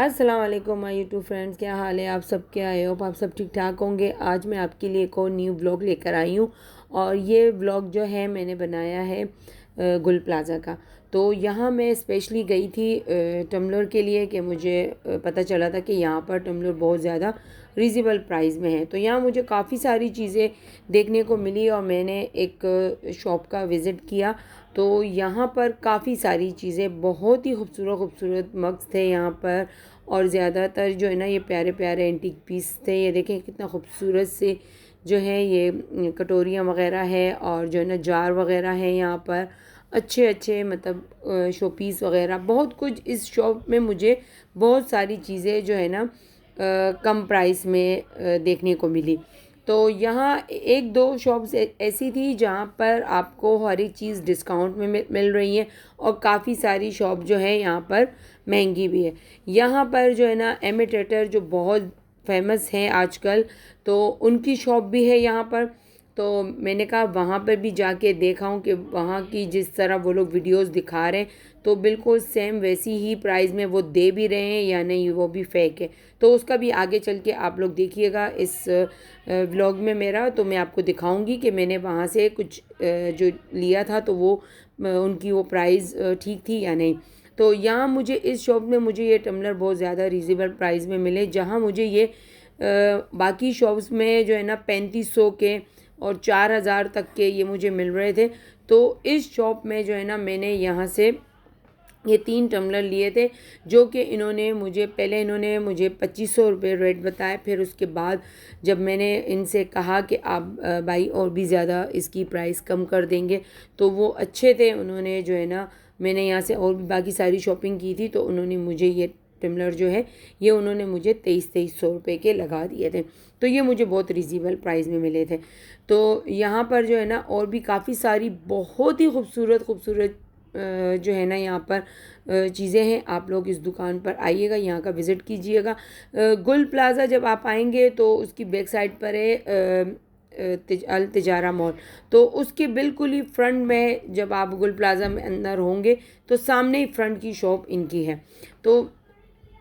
अस्सलाम वालेकुम my YouTube friends, क्या हाल है आप सब? क्या आई होप आप सब ठीक ठाक होंगे। आज मैं आपके लिए एक और न्यू ब्लॉग लेकर आई हूँ और ये ब्लॉग जो है मैंने बनाया है गुल प्लाज़ा का। तो यहाँ मैं स्पेशली गई थी टम्बलर के लिए कि मुझे पता चला था कि यहाँ पर टम्बलर बहुत ज़्यादा रीज़नेबल प्राइस में है। तो यहाँ मुझे काफ़ी सारी चीज़ें देखने को मिली और मैंने एक शॉप का विज़िट किया। तो यहाँ पर काफ़ी सारी चीज़ें, बहुत ही खूबसूरत खूबसूरत मग्स थे यहाँ पर और ज़्यादातर जो है ना ये प्यारे प्यारे एंटीक पीस थे। ये देखें कितना खूबसूरत से जो है ये कटोरियाँ वगैरह है और जो है ना जार वगैरह है यहाँ पर अच्छे अच्छे, मतलब शो पीस वगैरह बहुत कुछ। इस शॉप में मुझे बहुत सारी चीज़ें जो है ना कम प्राइस में देखने को मिली। तो यहाँ एक दो शॉप्स ऐसी थी जहाँ पर आपको हर एक चीज़ डिस्काउंट में मिल रही है और काफ़ी सारी शॉप जो है यहाँ पर महंगी भी है। यहाँ पर जो है ना एमिटेटर जो बहुत फेमस हैं आजकल, तो उनकी शॉप भी है यहाँ पर। तो मैंने कहा वहाँ पर भी जाके देखा हूँ कि वहाँ की जिस तरह वो लोग वीडियोस दिखा रहे हैं तो बिल्कुल सेम वैसी ही प्राइस में वो दे भी रहे हैं या नहीं, वो भी फेक है। तो उसका भी आगे चल के आप लोग देखिएगा इस व्लॉग में मेरा, तो मैं आपको दिखाऊंगी कि मैंने वहाँ से कुछ जो लिया था तो वो उनकी वो प्राइस ठीक थी या नहीं। तो यहाँ मुझे इस शॉप में मुझे ये टम्बलर बहुत ज़्यादा रीज़नेबल प्राइस में मिले, जहाँ मुझे ये बाकी शॉप्स में जो है ना 3500 के और 4000 तक के ये मुझे मिल रहे थे। तो इस शॉप में जो है ना मैंने यहाँ से ये 3 टम्बलर लिए थे, जो कि इन्होंने मुझे 2500 रुपये रेट बताया। फिर उसके बाद जब मैंने इनसे कहा कि आप भाई और भी ज़्यादा इसकी प्राइस कम कर देंगे, तो वो अच्छे थे। उन्होंने जो है ना, मैंने यहाँ से और भी बाकी सारी शॉपिंग की थी तो उन्होंने मुझे ये टम्बलर जो है ये उन्होंने मुझे 2300 रुपये के लगा दिए थे। तो ये मुझे बहुत रिजनेबल प्राइस में मिले थे। तो यहाँ पर जो है ना और भी काफ़ी सारी बहुत ही खूबसूरत खूबसूरत जो है ना यहाँ पर चीज़ें हैं। आप लोग इस दुकान पर आइएगा, यहाँ का विज़िट कीजिएगा। गुल प्लाज़ा जब आप आएंगे तो उसकी बैक साइड पर है अल तिजारा मॉल। तो उसके बिल्कुल ही फ्रंट में जब आप गुल प्लाज़ा में अंदर होंगे तो सामने ही फ्रंट की शॉप इनकी है। तो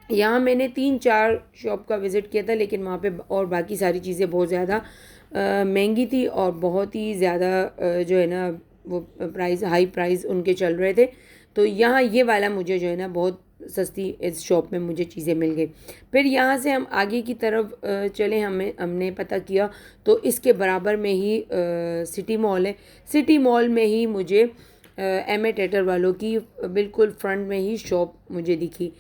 यहाँ मैंने 3-4 शॉप का विज़िट किया था, लेकिन वहाँ पे और बाकी सारी चीज़ें बहुत ज़्यादा महंगी थी और बहुत ही ज़्यादा जो है ना वो हाई प्राइस उनके चल रहे थे। तो यहाँ ये वाला मुझे जो है ना बहुत सस्ती इस शॉप में मुझे चीज़ें मिल गई। फिर यहाँ से हम आगे की तरफ चले, हमने पता किया तो इसके बराबर में ही सिटी मॉल है। सिटी मॉल में ही मुझे एम.ए. टेटर वालों की बिल्कुल फ्रंट में ही शॉप मुझे दिखी।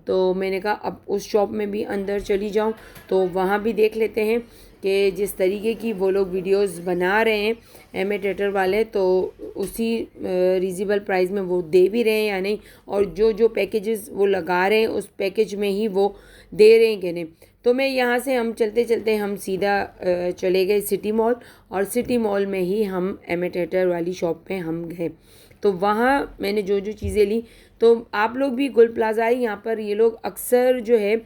तो मैंने कहा अब उस शॉप में भी अंदर चली जाऊं, तो वहाँ भी देख लेते हैं कि जिस तरीके की वो लोग वीडियोस बना रहे हैं एम.ए. टेटर वाले, तो उसी रीज़नेबल प्राइस में वो दे भी रहे हैं या नहीं, और जो जो पैकेजेस वो लगा रहे हैं उस पैकेज में ही वो दे रहे हैं कि नहीं। तो मैं यहाँ से हम चलते चलते हम सीधा चले गए सिटी मॉल, और सिटी मॉल में ही हम एम.ए. टेटर वाली शॉप पे हम गए। तो वहाँ मैंने जो जो चीज़ें ली, तो आप लोग भी गुल प्लाज़ा आई, यहाँ पर ये लोग अक्सर जो है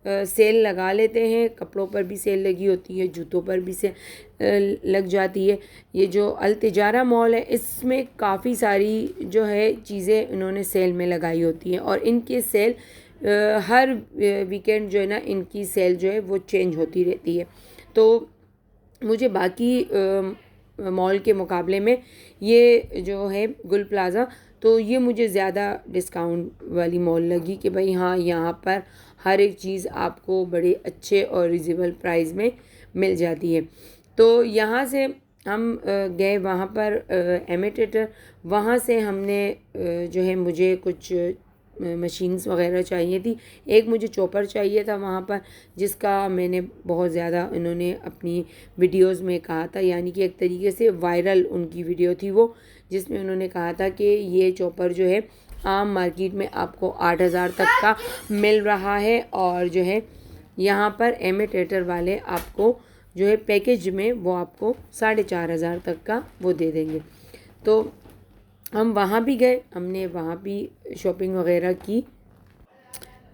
सेल लगा लेते हैं। कपड़ों पर भी सेल लगी होती है, जूतों पर भी सेल लग जाती है। ये जो अल तिजारा मॉल है इसमें काफ़ी सारी जो है चीज़ें इन्होंने सेल में लगाई होती हैं, और इनके सेल हर वीकेंड जो है ना इनकी सेल जो है वो चेंज होती रहती है। तो मुझे बाकी मॉल के मुकाबले में ये जो है गुल प्लाज़ा, तो ये मुझे ज़्यादा डिस्काउंट वाली मॉल लगी कि भाई हाँ, यहाँ पर हर एक चीज़ आपको बड़े अच्छे और रिजनेबल प्राइस में मिल जाती है। तो यहाँ से हम गए वहाँ पर एम.ए. टेटर। वहाँ से हमने जो है मुझे कुछ मशीन्स वगैरह चाहिए थी। एक मुझे चॉपर चाहिए था वहाँ पर, जिसका मैंने बहुत ज़्यादा इन्होंने अपनी वीडियोस में कहा था, यानी कि एक तरीके से वायरल उनकी वीडियो थी वो, जिसमें उन्होंने कहा था कि ये चॉपर जो है आम मार्केट में आपको 8000 तक का मिल रहा है, और जो है यहाँ पर एम.ए. टेटर वाले आपको जो है पैकेज में वो आपको 4500 तक का वो दे देंगे। तो हम वहाँ भी गए, हमने वहाँ भी शॉपिंग वगैरह की।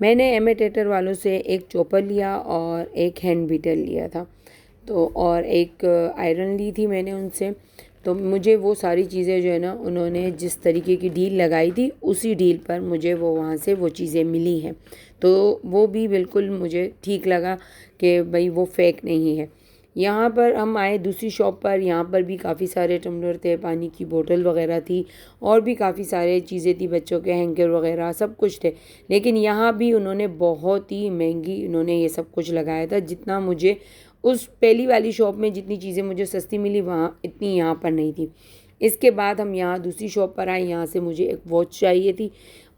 मैंने एम.ए. टेटर वालों से एक चॉपर लिया और एक हैंड बीटर लिया था, तो और एक आयरन ली थी मैंने उनसे। तो मुझे वो सारी चीज़ें जो है ना, उन्होंने जिस तरीके की डील लगाई थी उसी डील पर मुझे वो वहाँ से वो चीज़ें मिली हैं। तो वो भी बिल्कुल मुझे ठीक लगा कि भाई वो फेक नहीं है। यहाँ पर हम आए दूसरी शॉप पर, यहाँ पर भी काफ़ी सारे टम्बलर थे, पानी की बोतल वगैरह थी और भी काफ़ी सारे चीज़ें थी, बच्चों के हैंकर वगैरह सब कुछ थे। लेकिन यहाँ भी उन्होंने बहुत ही महंगी उन्होंने ये सब कुछ लगाया था। जितना मुझे उस पहली वाली शॉप में जितनी चीज़ें मुझे सस्ती मिली, वहाँ इतनी यहाँ पर नहीं थी। इसके बाद हम यहाँ दूसरी शॉप पर आए। यहाँ से मुझे एक वॉच चाहिए थी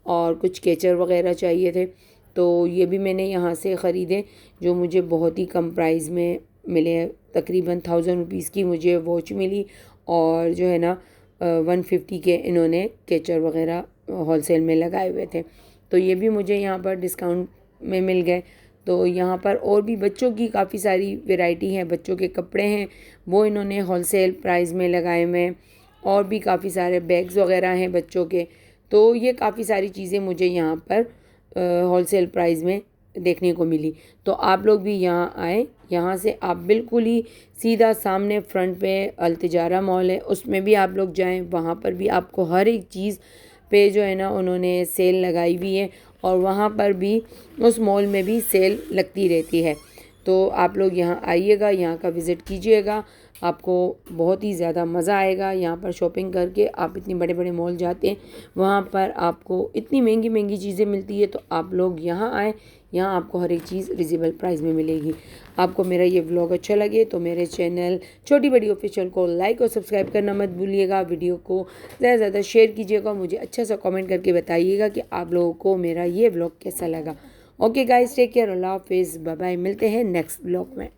और कुछ कैचर वगैरह चाहिए थे, तो ये भी मैंने यहाँ से ख़रीदे, जो मुझे बहुत ही कम प्राइस में मिले। तकरीबन 1000 रुपीज़ की मुझे वॉच मिली और जो है ना 150 के इन्होंने कैचर वगैरह होलसेल में लगाए हुए थे। तो ये भी मुझे यहाँ पर डिस्काउंट में मिल गए। तो यहाँ पर और भी बच्चों की काफ़ी सारी वैरायटी है, बच्चों के कपड़े हैं वो इन्होंने होलसेल प्राइस में लगाए हुए हैं और भी काफ़ी सारे बैग्स वगैरह हैं बच्चों के। तो ये काफ़ी सारी चीज़ें मुझे यहाँ पर होलसेल प्राइस में देखने को मिली। तो आप लोग भी यहाँ आए। यहाँ से आप बिल्कुल ही सीधा सामने फ्रंट पे अल्तिजारा मॉल है, उसमें भी आप लोग जाएं, वहाँ पर भी आपको हर एक चीज़ पे जो है ना उन्होंने सेल लगाई हुई है और वहाँ पर भी उस मॉल में भी सेल लगती रहती है। तो आप लोग यहाँ आइएगा, यहाँ का विज़िट कीजिएगा, आपको बहुत ही ज़्यादा मज़ा आएगा। यहाँ पर शॉपिंग करके आप इतने बड़े बड़े मॉल जाते हैं, वहाँ पर आपको इतनी महंगी महंगी चीज़ें मिलती है। तो आप लोग यहाँ आएँ, यहाँ आपको हर एक चीज़ रिजनेबल प्राइस में मिलेगी। आपको मेरा ये व्लॉग अच्छा लगे तो मेरे चैनल छोटी बड़ी ऑफिशियल को लाइक और सब्सक्राइब करना मत भूलिएगा। वीडियो को ज़्यादा से ज़्यादा शेयर कीजिएगा। मुझे अच्छा सा कमेंट करके बताइएगा कि आप लोगों को मेरा ये व्लॉग कैसा लगा। ओके गाइस, टेक केयर, अल्लाह हाफिज़, बाय बाय, मिलते हैं नेक्स्ट व्लॉग में।